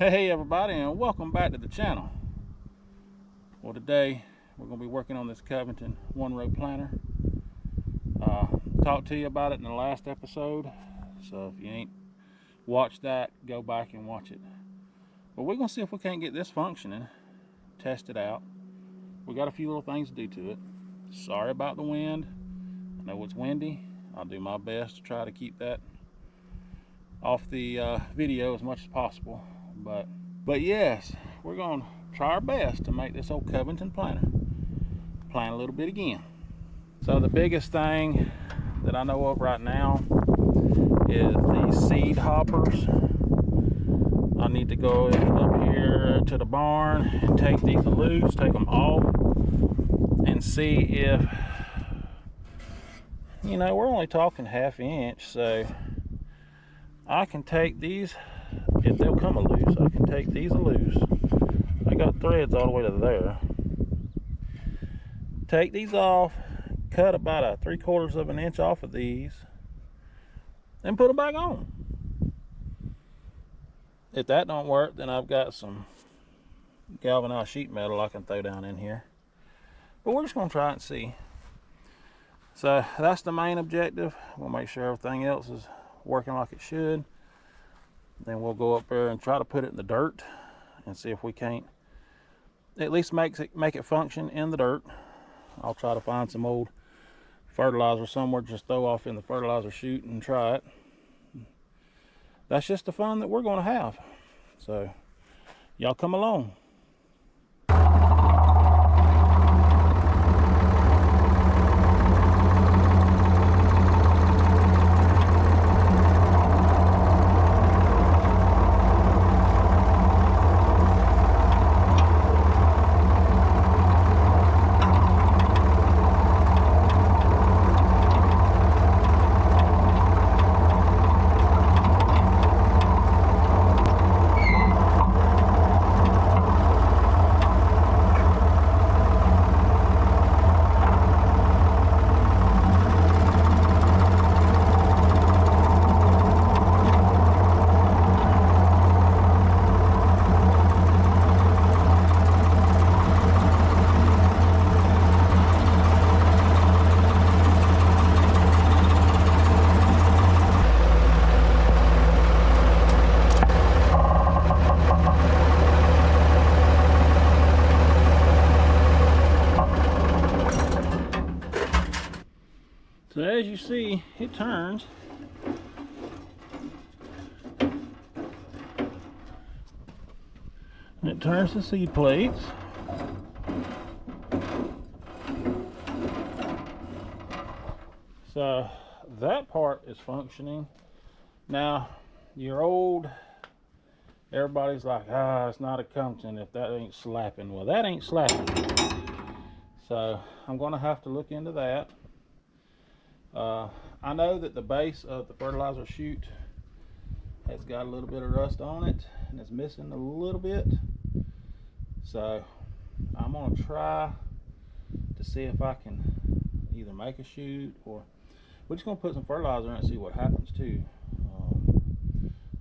Hey everybody, and welcome back to the channel. Well, today we're going to be working on this Covington one-row planter. Talked to you about it in the last episode, so if you ain't watched that, go back and watch it. But we're going to see if we can't get this functioning, test it out. We got a few little things to do to it. Sorry about the wind. I know it's windy. I'll do my best to try to keep that off the video as much as possible. But yes, we're going to try our best to make this old Covington planter plant a little bit again. So the biggest thing that I know of right now is the seed hoppers. I need to go up here to the barn and take these loose, take them off, and see if, you know, we're only talking ½ inch, so I can take these. If they'll come loose, I can take these loose. I got threads all the way to there. Take these off, cut about a 3/4 of an inch off of these, and put them back on. If that don't work, then I've got some galvanized sheet metal I can throw down in here. But we're just gonna try it and see. So that's the main objective. We'll make sure everything else is working like it should. Then we'll go up there and try to put it in the dirt and see if we can't at least make it function in the dirt. I'll try to find some old fertilizer somewhere, just throw off in the fertilizer chute and try it. That's just the fun that we're going to have. So y'all come along. So as you see, it turns. And it turns the seed plates. So that part is functioning. Now, your old, everybody's like, it's not a Covington if that ain't slapping. Well, that ain't slapping. So I'm gonna have to look into that. I know that the base of the fertilizer chute has got a little bit of rust on it and it's missing a little bit. So I'm going to try to see if I can either make a chute, or we're just going to put some fertilizer in and see what happens too.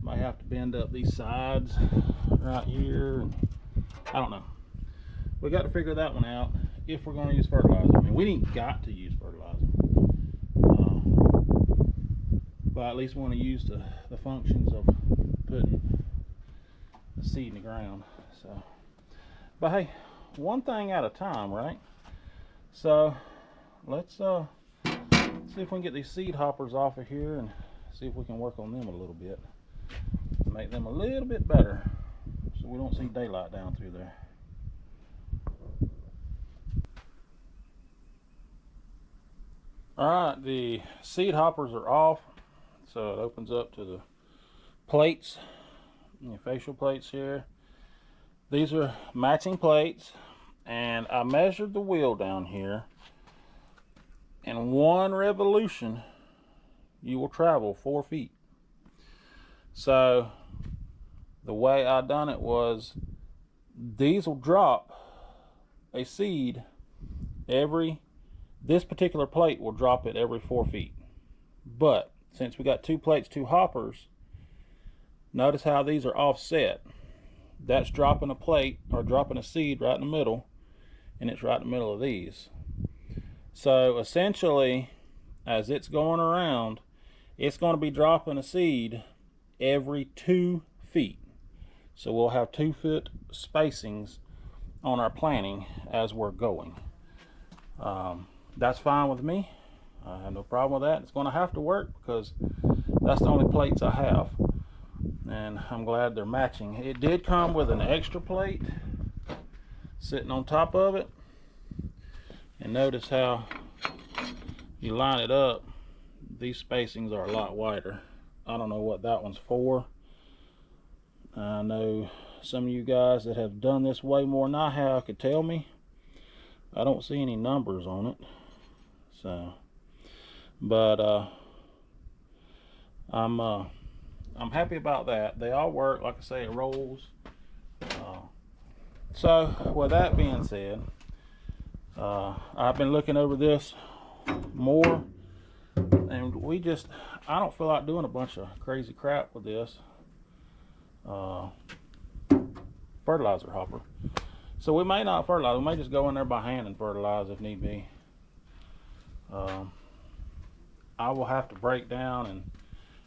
Might have to bend up these sides right here. I don't know. We got to figure that one out if we're going to use fertilizer. I mean, we ain't got to use fertilizer. But I at least want to use the functions of putting the seed in the ground. So, but hey, one thing at a time, right? So let's see if we can get these seed hoppers off of here and see if we can work on them a little bit, make them a little bit better, so we don't see daylight down through there. All right, the seed hoppers are off. So it opens up to the plates, the facial plates here. These are matching plates, and I measured the wheel down here. In one revolution, you will travel 4 feet. So the way I done it was, these will drop a seed this particular plate will drop it every 4 feet. But since we got 2 plates, 2 hoppers, notice how these are offset. that's dropping a plate or dropping a seed right in the middle, and it's right in the middle of these. So essentially, as it's going around, it's going to be dropping a seed every 2 feet. So we'll have 2 foot spacings on our planting as we're going. That's fine with me. I have no problem with that. It's going to have to work because that's the only plates I have, and I'm glad they're matching. It did come with an extra plate sitting on top of it, and notice how you line it up, these spacings are a lot wider. I don't know what that one's for. I know some of you guys that have done this way more than I have could tell me. I don't see any numbers on it, so, but I'm happy about that. They all work. Like I say, it rolls. So with that being said, I've been looking over this more, and I don't feel like doing a bunch of crazy crap with this fertilizer hopper. So we may not fertilize. We may just go in there by hand and fertilize if need be. I will have to break down and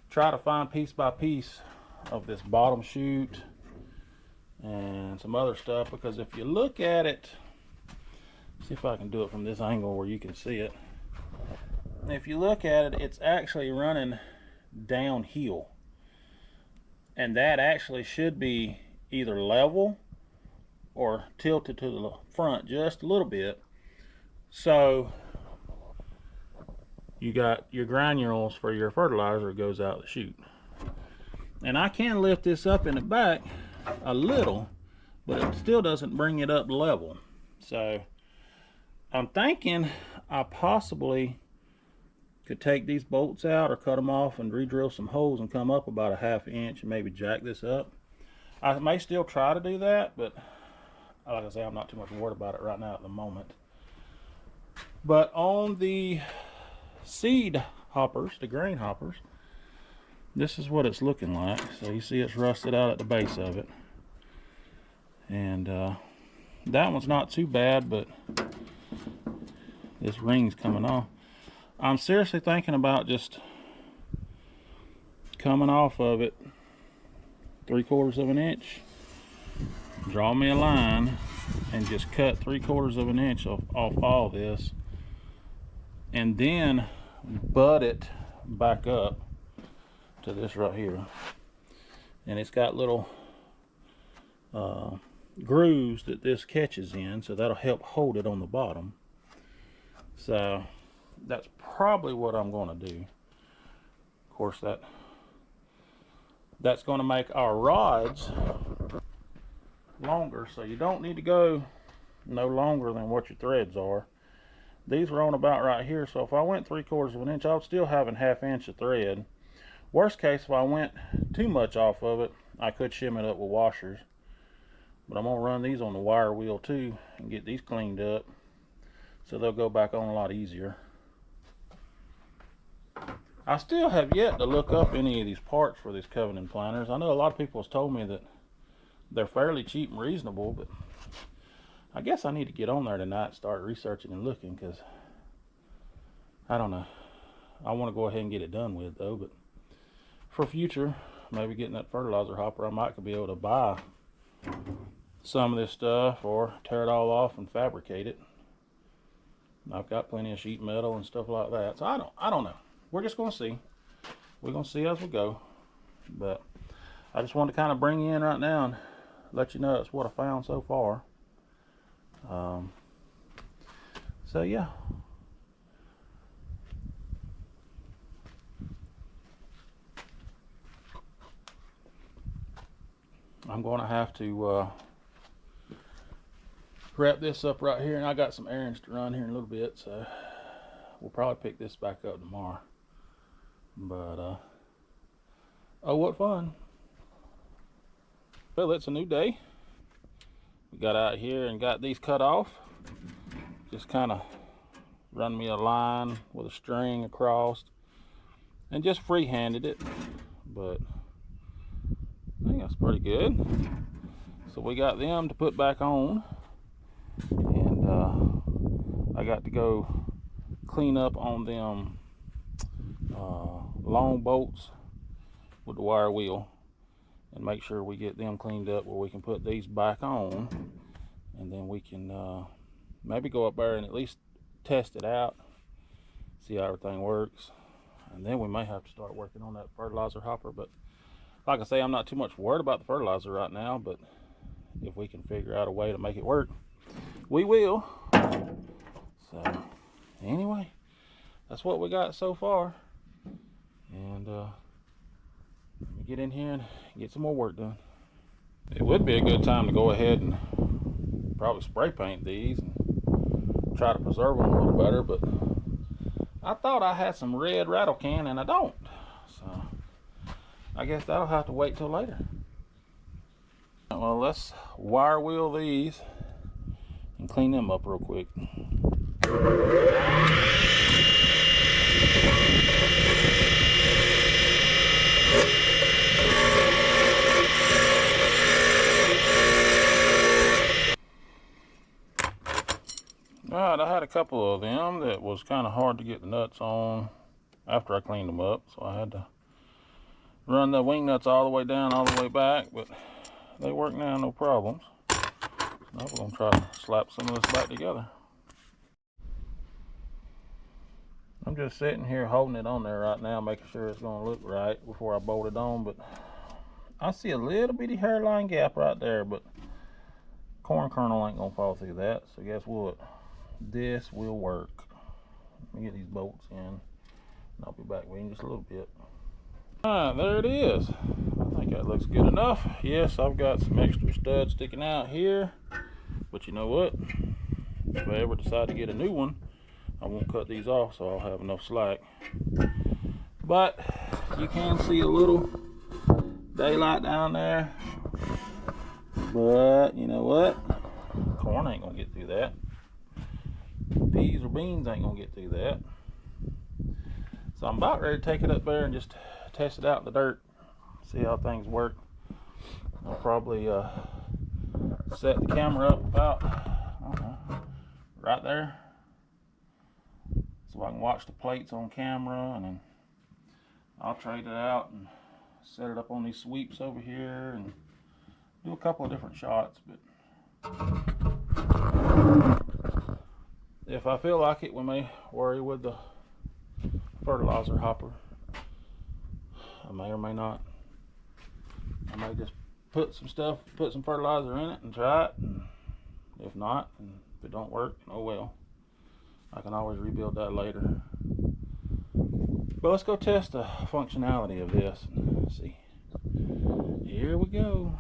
try to find piece by piece of this bottom chute and some other stuff, because if you look at it, see if I can do it from this angle where you can see it. If you look at it, it's actually running downhill, and that actually should be either level or tilted to the front just a little bit. So you got your granules for your fertilizer goes out the chute, and I can lift this up in the back a little, but it still doesn't bring it up level. So I'm thinking I possibly could take these bolts out or cut them off and re-drill some holes and come up about a 1/2 inch and maybe jack this up. I may still try to do that, but like I say, I'm not too much worried about it right now at the moment. But on the seed hoppers, the grain hoppers, this is what it's looking like. So you see it's rusted out at the base of it, and that one's not too bad, but this ring's coming off. I'm seriously thinking about just coming off of it 3/4 of an inch, draw me a line, and just cut 3/4 of an inch off all this, and then butt it back up to this right here. And it's got little grooves that this catches in, so that'll help hold it on the bottom. So that's probably what I'm going to do. Of course, that's going to make our rods longer, so you don't need to go no longer than what your threads are. These were on about right here, so if I went 3/4 of an inch, I would still have a 1/2 inch of thread. Worst case, if I went too much off of it, I could shim it up with washers. But I'm going to run these on the wire wheel too and get these cleaned up, so they'll go back on a lot easier. I still have yet to look up any of these parts for these Covington planters. I know a lot of people have told me that they're fairly cheap and reasonable, but I guess I need to get on there tonight and start researching and looking, because I don't know. I want to go ahead and get it done with though, but for future, maybe getting that fertilizer hopper, I might be able to buy some of this stuff or tear it all off and fabricate it. I've got plenty of sheet metal and stuff like that, so I don't know. We're just going to see. We're going to see as we go. But I just wanted to kind of bring you in right now and let you know that's what I found so far. So yeah. I'm going to have to wrap this up right here, and I got some errands to run here in a little bit, so we'll probably pick this back up tomorrow. But oh, what fun. Well, it's a new day. We got out here and got these cut off. Just kind of run me a line with a string across and just free-handed it, but I think that's pretty good. So we got them to put back on, and I got to go clean up on them long bolts with the wire wheel and make sure we get them cleaned up where we can put these back on, and then we can maybe go up there and at least test it out, see how everything works, and then we may have to start working on that fertilizer hopper. But like I say, I'm not too much worried about the fertilizer right now, but if we can figure out a way to make it work, we will. So anyway, that's what we got so far, and let me get in here and get some more work done. It would be a good time to go ahead and probably spray paint these and try to preserve them a little better, but I thought I had some red rattle can and I don't, so I guess that'll have to wait till later. Well, let's wire wheel these and clean them up real quick. Alright, I had a couple of them that was kind of hard to get the nuts on after I cleaned them up, so I had to run the wing nuts all the way down, all the way back, but they work now, no problems. Now we're going to try to slap some of this back together. I'm just sitting here holding it on there right now, making sure it's going to look right before I bolt it on, but I see a little bitty hairline gap right there, but corn kernel ain't going to fall through that, so guess what? This will work. Let me get these bolts in, and I'll be back with you in just a little bit. Alright, there it is. I think that looks good enough. Yes, I've got some extra studs sticking out here, but you know what? If I ever decide to get a new one, I won't cut these off, so I'll have enough slack. But you can see a little daylight down there. But you know what? Corn ain't gonna get through that. Peas or beans ain't gonna get through that. So I'm about ready to take it up there and just test it out in the dirt, see how things work. I'll probably set the camera up about, I don't know, right there, so I can watch the plates on camera, and then I'll trade it out and set it up on these sweeps over here and do a couple of different shots. But if I feel like it, we may worry with the fertilizer hopper. I may or may not. I may just put some fertilizer in it and try it, and if not, and if it don't work, oh well. I can always rebuild that later. But let's go test the functionality of this and see. Here we go.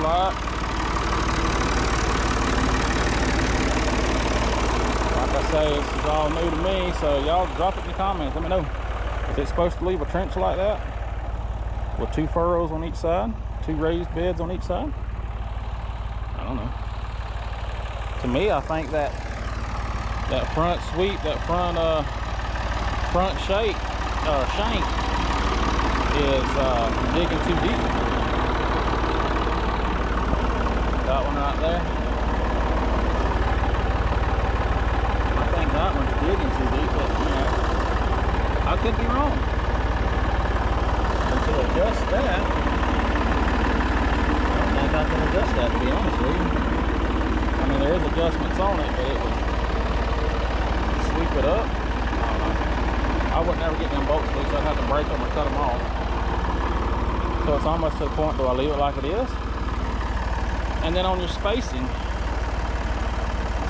like. Like I say, this is all new to me, so y'all drop it in the comments. Let me know. Is it supposed to leave a trench like that? With 2 furrows on each side? 2 raised beds on each side? I don't know. To me, I think that front sweep, that front shank is digging too deep. That one right there. I think that one's digging too deep, but you know, I could be wrong. And to adjust that, I don't think I can adjust that, to be honest with you. I mean, there is adjustments on it, but it would sweep it up. I don't know. I would never get them bolts loose. I'd have to break them or cut them off. So it's almost to the point, do I leave it like it is? And then on your spacing,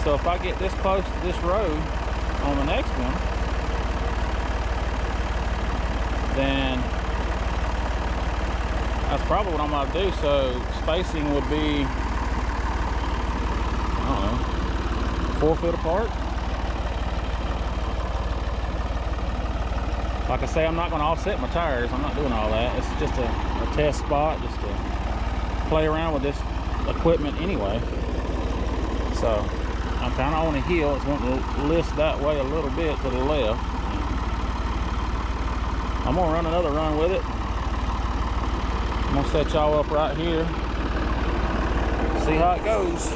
so if I get this close to this row on the next one, then that's probably what I'm going to do. So spacing would be, I don't know, 4 foot apart. Like I say, I'm not going to offset my tires. I'm not doing all that. It's just a test spot, just to play around with this equipment anyway. So I'm kind of on a hill. It's wanting to list that way a little bit to the left. I'm going to run another run with it. I'm going to set y'all up right here. See how it goes.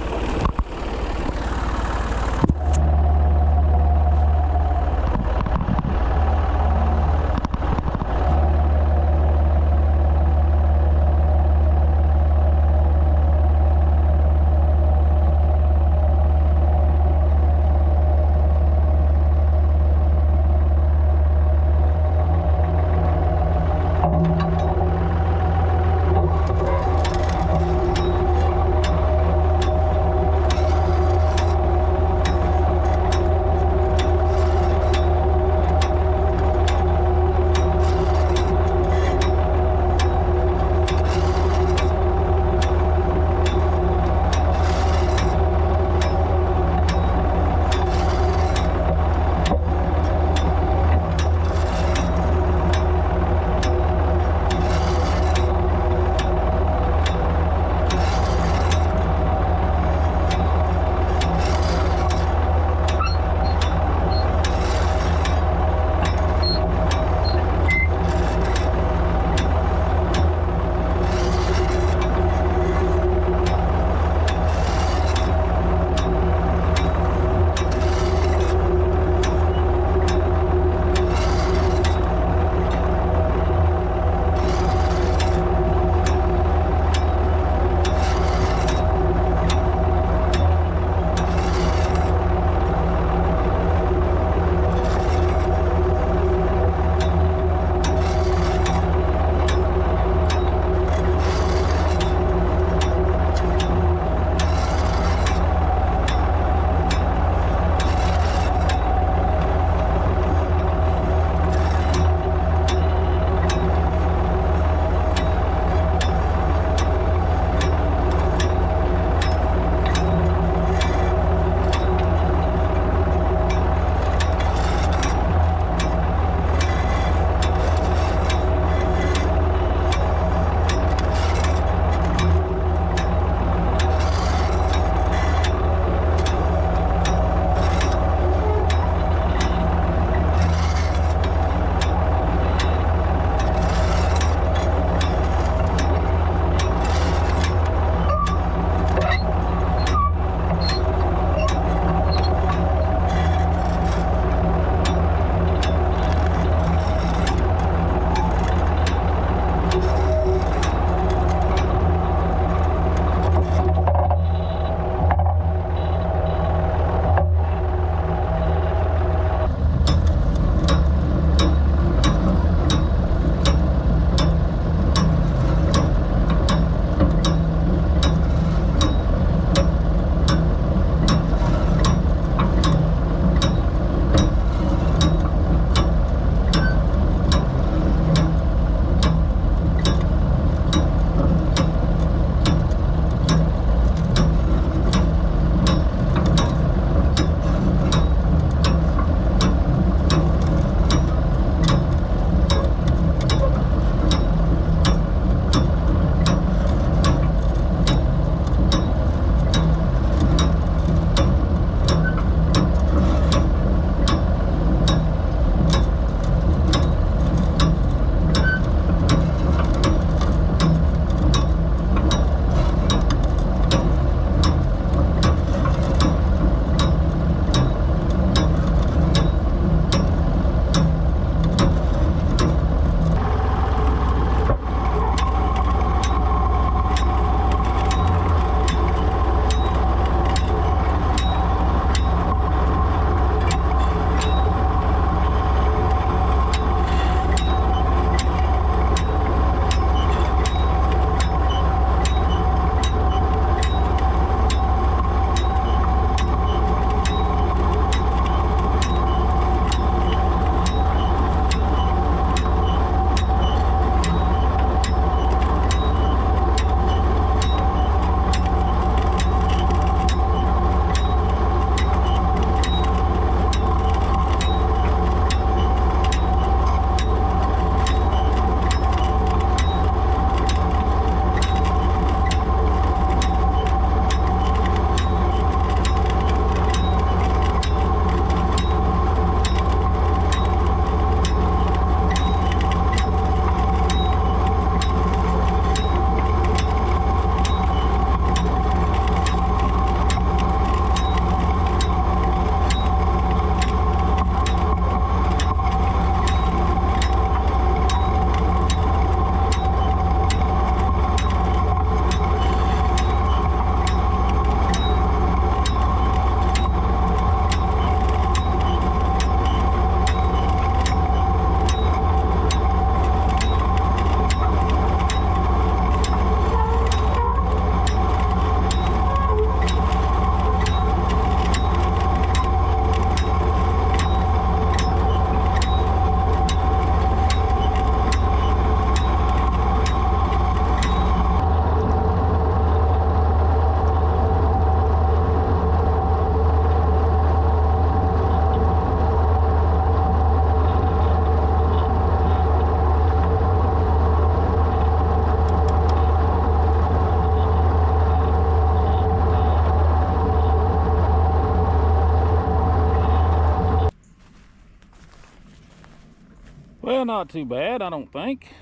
not too bad, I don't think.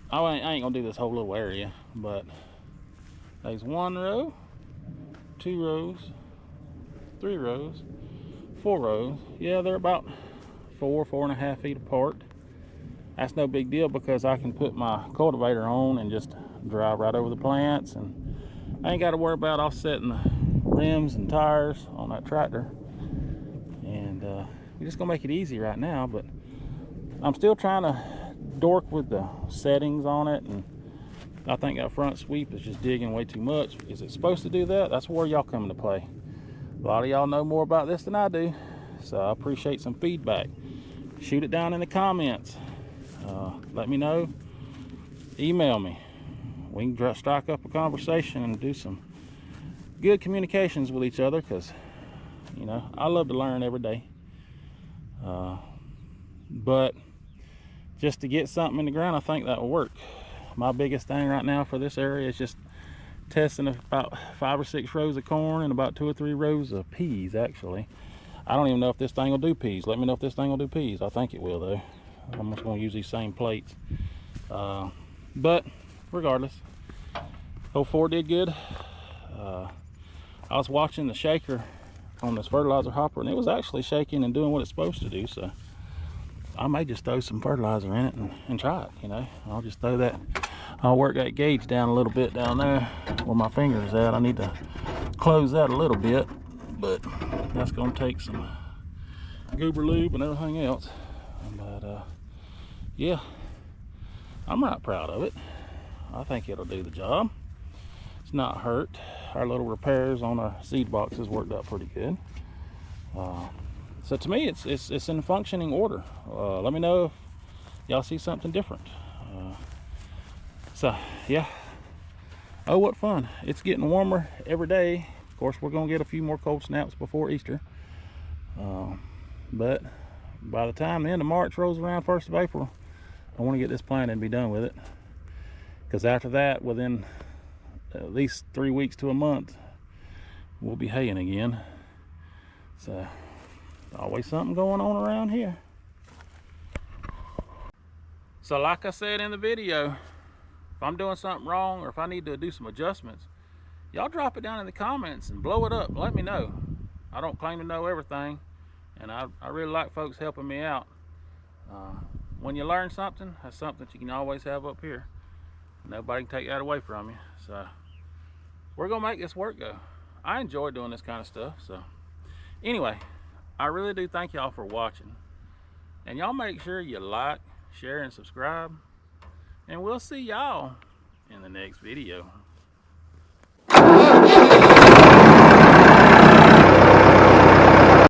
I ain't gonna do this whole little area, but there's 1 row, 2 rows, 3 rows, 4 rows. Yeah, they're about 4.5 feet apart. That's no big deal because I can put my cultivator on and just drive right over the plants, and I ain't got to worry about offsetting the rims and tires on that tractor. And we're just gonna make it easy right now, but I'm still trying to dork with the settings on it, and I think that front sweep is just digging way too much. Is it supposed to do that? That's where y'all come into play. A lot of y'all know more about this than I do, so I appreciate some feedback. Shoot it down in the comments. Let me know. Email me. We can strike up a conversation and do some good communications with each other, because you know I love to learn every day. But just to get something in the ground, I think that will work. My biggest thing right now for this area is just testing about 5 or 6 rows of corn and about 2 or 3 rows of peas. Actually, I don't even know if this thing will do peas. Let me know if this thing will do peas. I think it will though. I'm just going to use these same plates. But regardless, 04 did good. I was watching the shaker on this fertilizer hopper, and it was actually shaking and doing what it's supposed to do, so I may just throw some fertilizer in it and try it. You know, I'll work that gauge down a little bit down there where my finger is at. I need to close that a little bit, but that's going to take some goober lube and everything else. But yeah, I'm right proud of it. I think it'll do the job. It's not hurt. Our little repairs on our seed boxes worked out pretty good. So to me, it's in functioning order. Let me know if y'all see something different. So yeah. Oh, what fun. It's getting warmer every day. Of course, we're gonna get a few more cold snaps before Easter. But by the time the end of March rolls around, 1st of April, I want to get this planted and be done with it. Because after that, within at least 3 weeks to a month, we'll be haying again. So always something going on around here. So like I said in the video, if I'm doing something wrong or if I need to do some adjustments, y'all drop it down in the comments and blow it up. Let me know. I don't claim to know everything, and I really like folks helping me out. When you learn something, that's something that you can always have up here. Nobody can take that away from you. So we're gonna make this work go. I enjoy doing this kind of stuff. So anyway, I really do thank y'all for watching, and y'all make sure you like, share, and subscribe, and we'll see y'all in the next video.